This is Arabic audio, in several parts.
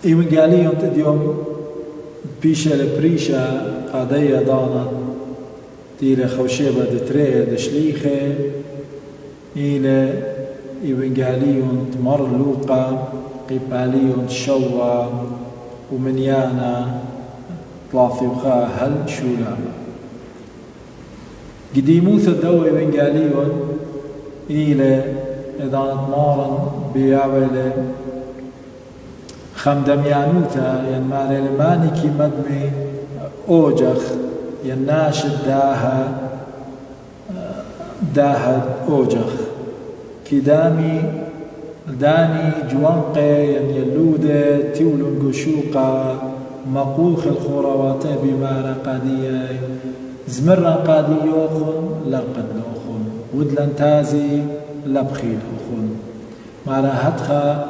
إيوانجاليون تديوم بيشة لبريشة قادية دانا تيلة خوشيبة دتريه دشليخة إلى إيوانجاليون تمر لوقا قباليون تشوى ومنيانا طلافيوخا هل شولا قديموث الدو إيوانجاليون إلى إذا نتمارن بيعويلة خمدميانوتا ينمار المانيكي مدمي أوجخ يناشد داها أوجخ كدامي داني جوانقي يلودة تولن قشوقا مقوخ الخوروات بمارا قادية زمرا قادي يوخن لقد لوخن ودلن تازي لبخيل أخن مارا هدخا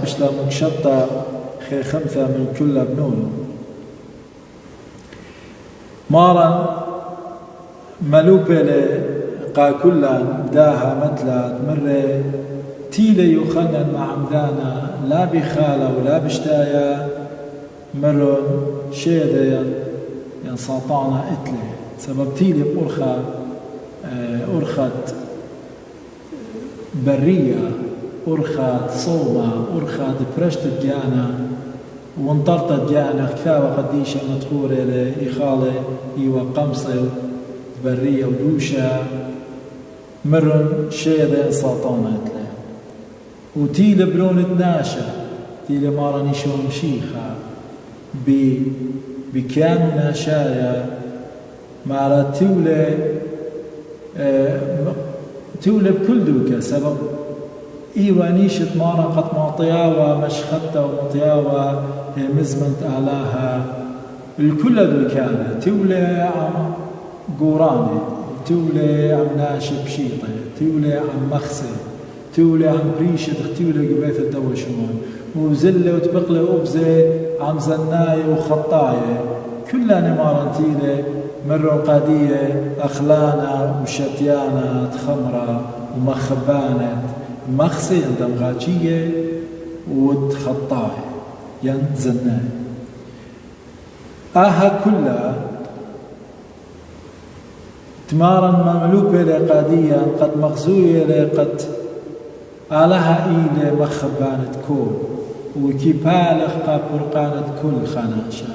بشلا مكشطة خي خمسة من كل بنون مارا ملوبة قا كلا داها مثلا تمر تيلي يخنن مع عمدانا لا بخالة ولا بشتايا مرون شيدا ينساطانا اتلي سبب تيلي أرخت برية أرخت صومة أرخت برشت الجانا وانطرت الجانا كفاوة قديشة مدخورة لإخالة إيوة قمصة برية ودوشة مرن شيدا ساطانة له وتيل برون تناشا تيل مارني شوم شيخة بكان ناشايا مع تولى بكل دوكا سبب إيوانيشة مارا قد مطياوة مشخطة ومطياوة مزمنت أعلاها الكل دوكانا تولى عم قوراني تولى عم ناشب شيطة تولى عم مخسي تولى عم بريشة تولى قبيث الدوشون وزلة وتبقلة وبزة عم زناية وخطاية كلها نمارا تيلة مروا قادية أخلانا وشتيانا تخمرة ومخبانة مخسي عندهم غاجية وتخطاية ينزناية كلها تمارا مملوكة لقادية قد مغزوية لقد علىها إيلة مخبانة كل وكيبالخ قابرقانة كل خناشة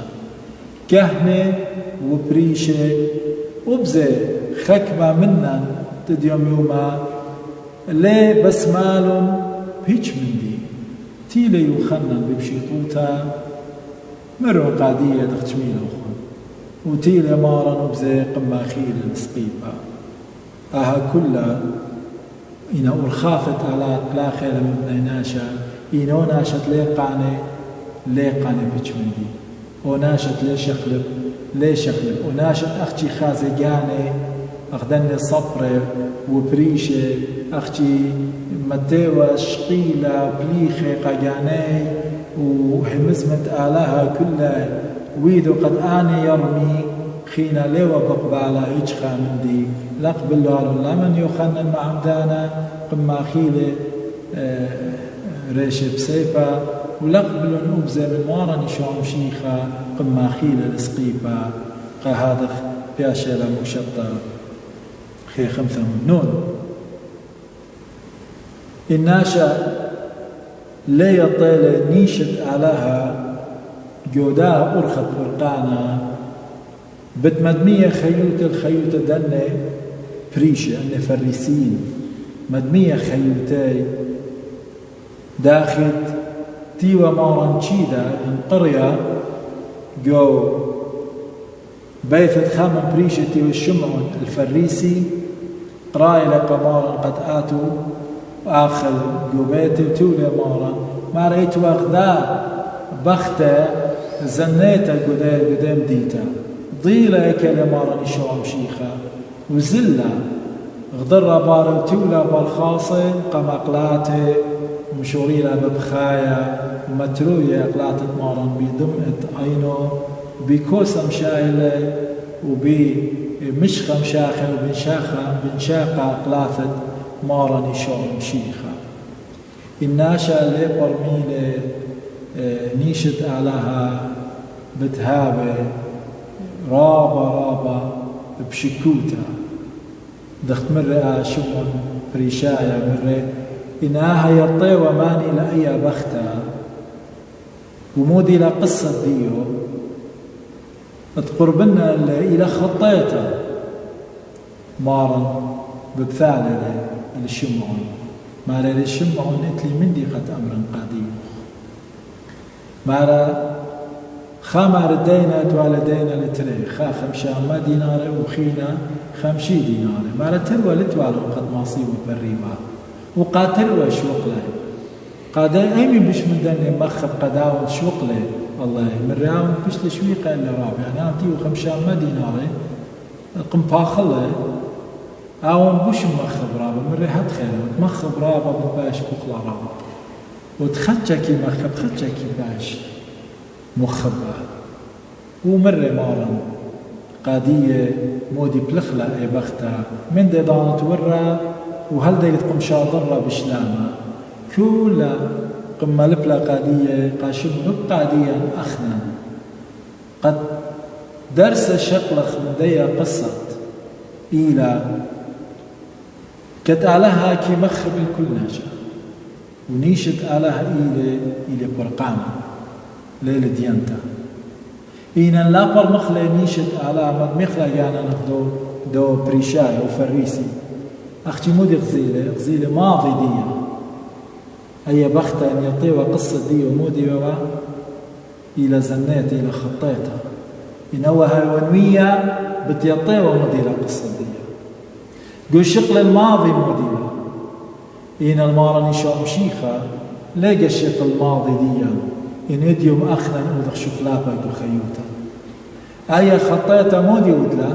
كهنة وبريشة وبزي خكمة منا تديوم يوما لي بسمال بيش من دي تيلي يخنن ببشيطوتا مرو قادية تختميل أخوان وتيلي مارا وبزي قما خيل نسقيبا كلها إنا أرخافت على لا خير من ناشا إنو ناشت ليقاني بيش من دي وناشت ليش يخلب وناشت أختي خازقاني أخدني صبرة وبريشة أختي متوى شقيلة بليخة قجاني وهمزمت آلها كلها ويدو قد آني يرمي خينا ليوى بقبالة يجخى من دي لقبل لمن يخنن مع عمدانا قما خيلة ريشة بسيفة ولقبل أبزة من وارا نشوم شيخة قما خيلة لسقيبة قهادخ بياشة لمشطة خي خمسة مبنون الناشا لي الطيلة نيشت علىها جوداها أرخت برقانا بتمدمية الخيوتة دنة بريشة أن فريسين مدمية خيوتاي داخل تيوى مارن تشيدا ان قرية جو بيثت خامن بريشة تيوى الشمعون الفريسي قرايلة قمارا قد آتوا وآخل جو بيتي وتولي مارا ما رأيت واخدا بختة زنيتا قدام ديتا ضيلة كلمارا نشوم شيخة وزلة غضرة بارا وتولى بالخاصة قمقلاتي مشوريلة ببخايا ومتروية قلات مارن بدمئة عينو بكوسة مشايلة وبمشخة مشاخة وبنشاقة قلات مارن يشوم شيخة الناشا اللي برميلة نيشت علىها بتهابة رابا بشكوتا دخت مرة شمون بريشايا مرة إنها يطي وماني لأي بختا ومودي لقصة ديو تقربنا إلى خطيتا مارا ببثالة للشمعون ما للشمعون اتلي مندي قد أمر قديم ما خامر دينا توالدينا لتري خا خمشا ما دينار وخينا خمشي دينار ما تروى لتوالو قد مصيب بالريبا وقاتلوا شوق له قاد أيمن بش من دني مخب قداون شوق له والله من راون بش تشويق إلا رابع يعني أنتي وخمشا ما دينار قم باخله أون بش مخب رابع من ريحة خير مخب رابع باش بخلا رابع وتخجكي مخب خجكي باش مخبة ومرة مارا قادية مودي بلخلة اي بختها من دي دانت ورا وهل دي تقوم شاضرة بشلامة كلها قم لبلا قادية قاشب قاديا أخنا قد درس شقلخ من دي قصة إلى كت علىها كي مخب الكل ناجا ونيشت علىها إلى برقام ليلة ديانتا إينا لابر مخلة نيشت على مد مخلة يعني نخدو دو بريشاي وفريسي أختي مودي غزيلة ماضي دي أي بختة أن يطيوا قصة دي ومودي بوا إلى زنات إلى خطيتها إنوها الونوية بتيطيوا مودي إلى قصة دي قو الشقل الماضي مودي إينا المارة نشام شيخة لقى الشقل الماضي دي إن يديوم أخنا نودخ شفلابك وخيوتا أي خطيتا مودي ودلا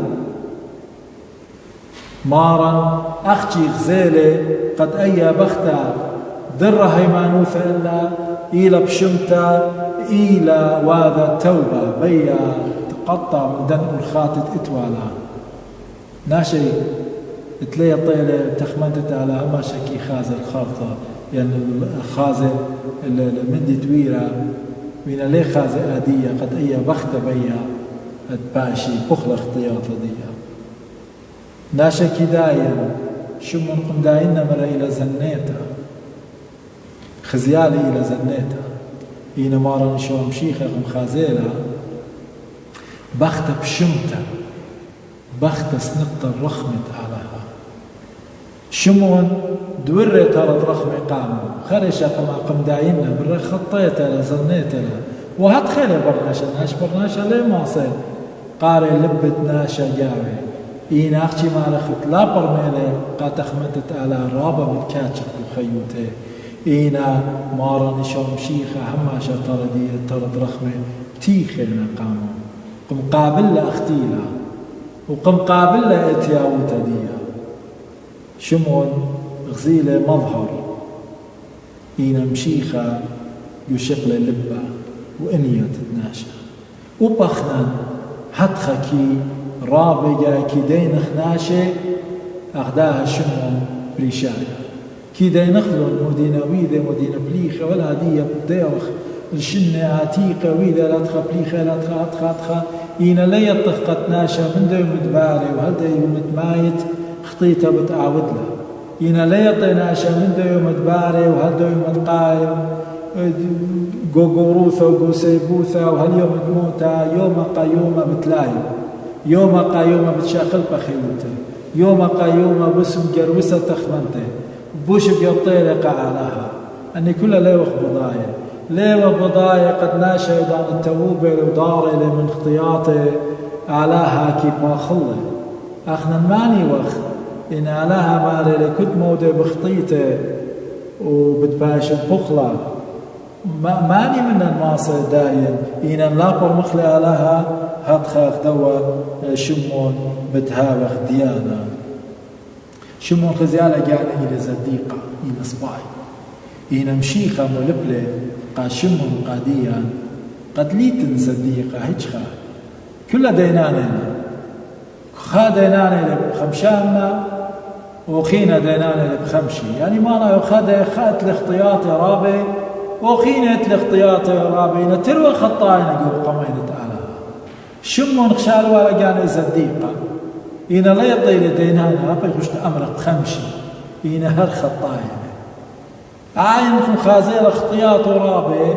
مارا أختي غزالة قد أي بختا در هيمانوثة إلا إلى بشمتا إلى واذا توبة بيا تقطع من دن الخاطت إتوالا ناشي تلاقي طيلة تخمنتت على ما شكي خازل الخارطة يعني الخازل المندي تويرة من ليه خازل آدية قد أي بخت بيا الباشي بخل اختياط ديا ناشا كدايا شو منقم داينا مرة إلى زنيتا خزيالي إلى زنيتا إينا مارا نشوم شيخة خازيلا بخت بشمتا بخت سنقطة رخمت علىها شمون دوري ترى رخمي قاموا خرج قم داينا برا خطيت له زنيت له وهات خيلي برناشا ليه ما صير قاري لبت ناشا جاوي إينا أختي ما رخت لا برميلي قا تخمتت على رابا بالكاتشك وخيوتي إينا مارا نشوم شيخة هماشا ترى رخمي تيخينا قاموا قم قابل أختيلا وقم قابل اتياوتا ديا شمون غزيلة مظهر إينا مشيخة يشقل اللبة وإنية تتناشى وبخنا حتخكي رابقة كي دين خناشة أخداها شمون بريشاية كي دين خلون مدينة ويدة مدينة بليخة ولا دية بديرخ الشنة عتيقة ويدة لا تخا بليخة لا تخا إينا لا يطخ ناشا من دو مدباري وهل دو مدمايت خطيتها بتعاود له إينا لا يطيناشا من دو مدباري وهل دو مدقايم قوقوروثة وقوسيبوثة وهل يوم تموتا يوم قيومة بتلايم يوم قيومة بتشاقل بخيوته يوم قيومة بسم جروسة تخمنته بوش بيطيلق علىها أني كلها ليوخ بضايا ليوخ بضايا قد ناشا يدان التوبة وداري من خطياته علىها كي باخله أخنا ماني وخ إن علىها مالي لكد مودة بخطيته وبتباشا بخلة ماني من الماصة داين إن لابر مخلي علىها هاتخاخ دوا شمون بتهاوخ ديانا شمون خزيالة قاعدة إلى زديقة إلى صباي إن مشيخة ملبلة قا شمون قاديا قد ليتن زديقة هجخة كل دينانينا خا دينانينا خمشانا وخينا دينانا بخمشي يعني ما أنا خدت الاختياطي رابي وخينة الاختياطي رابي نتروى خطاين يقول قمينة على شمون خشال ولا كان زديقا إنا لا يطيل دينانا بيخش أمرق خمشي إنا هالخطاين عاين خازير اختياط رابي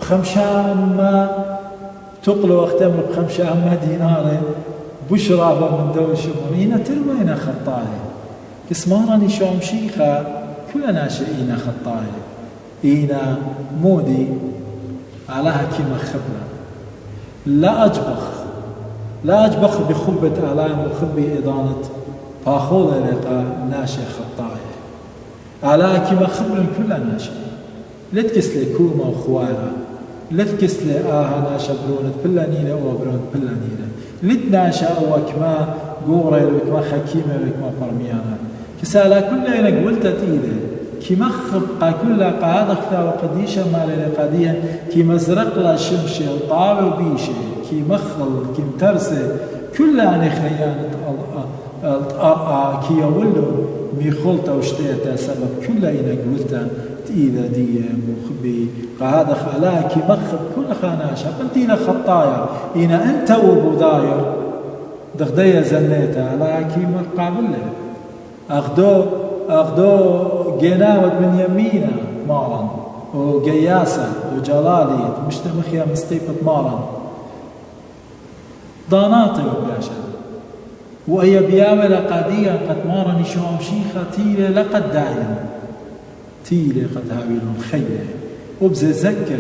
بخمشان ما تقلو اختمر بخمشان ما ديناري بشرى من دول شمونينا تروينا خطايا كسمارني شوم شيخة كلنا شئينا خطايا إينا مودي علىها كما خبرة لا أجبخ بخبة آلام وخبي إضانة فاخوض لقى ناشي خطايا علىها كما خبرة كلنا ناشي لتكس لي كوما وخوارا لتكس لي ناشا برونت بلانينا وبرونت بلانينا لتناشا وكما قوري وكما حكيمة وكما فرميانا كسالا كلنا قلت تيده كما خبقا كلها قاعدة خفا وقديشة مالي لقادية كما زرق لا شمشي وطاوي وبيشي كما خل كما ترسي كلها عني خيانة كي يولو ميخولتا وشتيتا سبب كلها إنا قلتا تيده دي مخبي قاعدة خلا كما خب كل خاناشا قلتينا خطايا إنا أنت وبوداير دغدية زنيتا على كيما قابل أخدو جناوة من يمينة مارا وقياسة وجلالي مشتمخيا مستيقظ مارا ضاناطي وبياشا وأي بياوة لقادية قد مارا نشوم شيخة تيلة لقد داين تيلة قد هاويلون خيلة وبزي زكي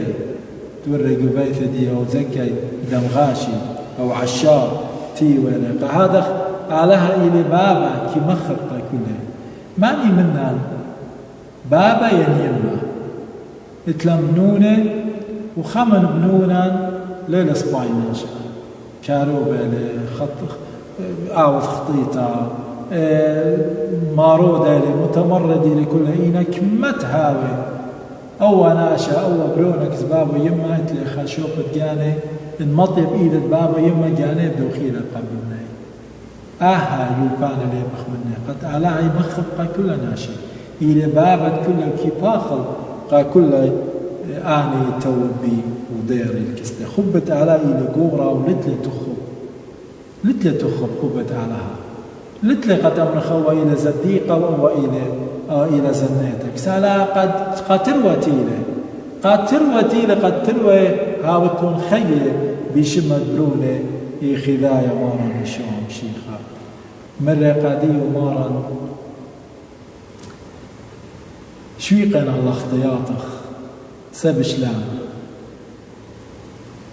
توري قبيثة دي أو زكي دمغاشي أو عشار تيوة هذا علىها إلي بابا كي مخرقة كلها ماني منان بابا ينيما اتلمنوني وخمن بنونا ليلة سبايناشا كاروبة لخط آوث خطيطة مارودة لمتمردة لكل إينا كمت هاوي أو ناشا أو برونك بابا يما اتلي خاشوقة جاني المطيب إيدة بابا يما جاني بدوخيلة قبلنا يوبان اللي بخمني قد على مخب كل ناشي إلى بابت كل كيباخل كل آني توبي وديري الكسلة خبت على إلى قورة ولتلي تخب خبت علىها لتلي قد أمر خوا إلى زديقة وإلى زنيتك سالا قد تروتيلة قد تروي هاوتون خيه بشمد بروني خذايا مارا نشوم شيخا مرة قادي ومارا شويقنا الله اختياطخ سبش لام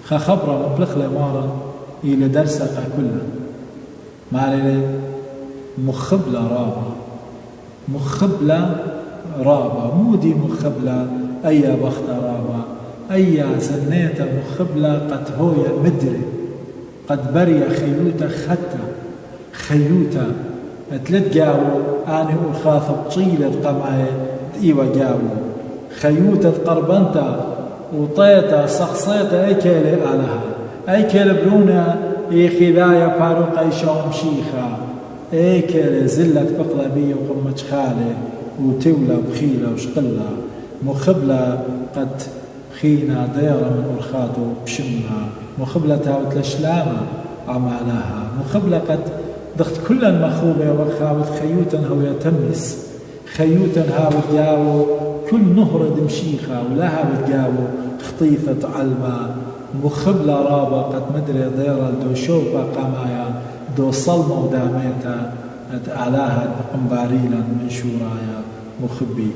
خبرة مبلغ لمارا إلى درسك كله مالي مخبلة رابا مودي مخبلة أي بخت رابا أي زنيت مخبلة قد هويا مدري قد بري خيوتا اتلت قاو اني اخاف طيلة قمعي ايوه قاو خيوتا قربنتا وطيتا سخصيتا ايكيلي علىها ايكيل برونا خذايا فاروق ايشوم شيخا ايكيل زلت بقلبية وقمت خالي وتولى بخيلة وشقلة مخبلة قد خينا ديرة من أرخاته بشمها مخبلتها وتلشلامة عمالها مخبلة قد ضغط كل المخوبة وخاوت خيوتا هو يتمس خيوتا هاوت جاو كل نهر دمشيخة ولها بتجاو خطيفة علمة مخبلة رابة قد مدري ديرة دو شوفة قمايا دو صلمة وداميتا أعلاها أمباريلا من شورايا مخبي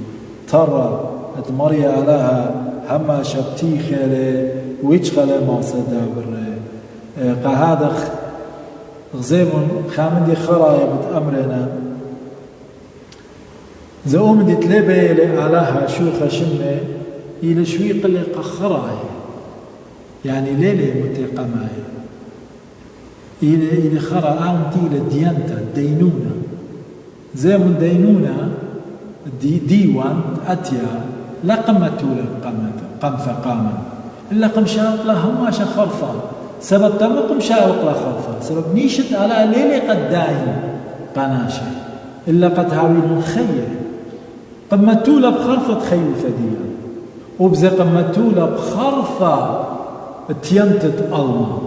ترى مريا لها هما شبتي خيلي ويشغل ما صدابر قهادخ غزيمون خامندي خرايا بتأمرنا زوم دي تلبي لعلاها شوخة شمة إلى شويق اللي قخرايا يعني ليلة متقمايا إلى خرا أنتي لديانتا دينونة زي من دينونة ديوان أتيا لا قمتوا قم فقاما إلا قم شاق له ما شخرفا سبب تم قم شاق له خرفا سبب نيشت على ليلة قد داين قناشة إلا قد هاويل خيه قمتولا بخرفة خيو ثديا وبزي قمتولا بخرفة تينتت ألما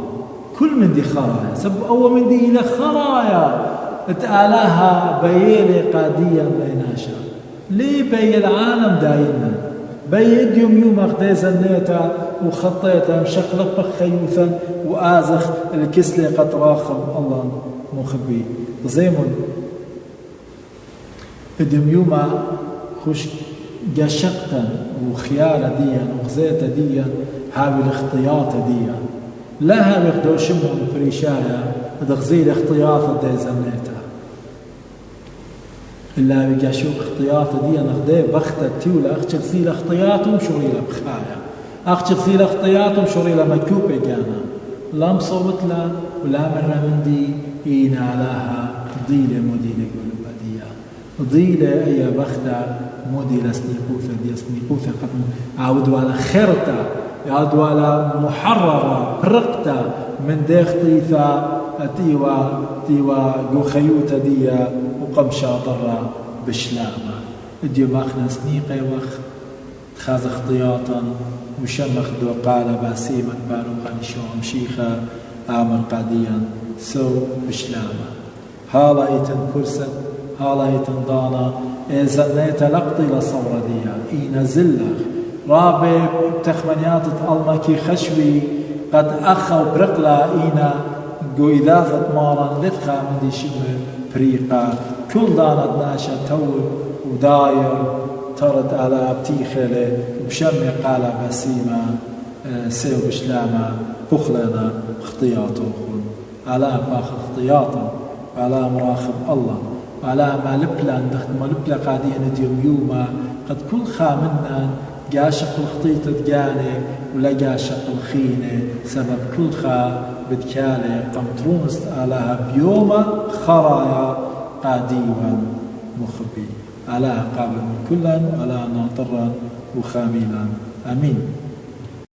كل من دي خرايا سب أول من دي إلى خرايا تآلاها بيلي قاديا بيناشا ليه بي العالم دايما بي يوم أخدي زنيتا وخطيتا مشخلق بخيوثا وآزخ الكسلي قد راخم الله مخبي زيمون يوم خش جشقتا وخيالة ديا وغزيتا ديا هاوي الاختياط ديا لا هاوي اخدو شمون فريشايا دغزي الاختياط دي زنيتا إلا بيجاشوك اختياط ديا نخدي بختة تيولا أخشر سيلا اختياطهم شريلا بخايا أخشر سيلا اختياطهم شريلا مكوبة جانا لام صوت لا ولا مرة من دي إينا لها ضيلة مدينة قلوبة ديا ضيلة أي بختة موديلا سنيقوثة دي سنيقوثة قد عودوا على خيرتا عودوا على محررة رقتا من ديختيثا تيوا جو خيوتا ديا وقم شاطرة بشلامة اديو ماخنا سنيقي وقت خاز اختياطا وشمخ دو قال باسيمك باروقا نشوم شيخا آمر قاديا سو بشلامة هالا ايتن كرسا هالا ايتن دانا إذا لقطي لصورة ديا إينا زلخ رابي تخمنيات المكي خشوي قد أخو برقلا إينا قو إذافة مارا لتخا من دي شبه بريقا كل دانا ناشا تول وداير ترد على بتيخلة وبشمي قال بسيمة سيو بشلامة بخلنا اختياطوخن على باخ اختياطا على مراخب الله على ما لبلا ندخل ما لبلا قاعدين نديم يوما قد كل خامنا جاشق الخطيطة جاني ولا جاشق الخينة سبب كل خا بدكالي قمترونست على بيوما خرايا قاديوا مخبي على قابل من كلا وعلى ناطرا وخاملا آمين.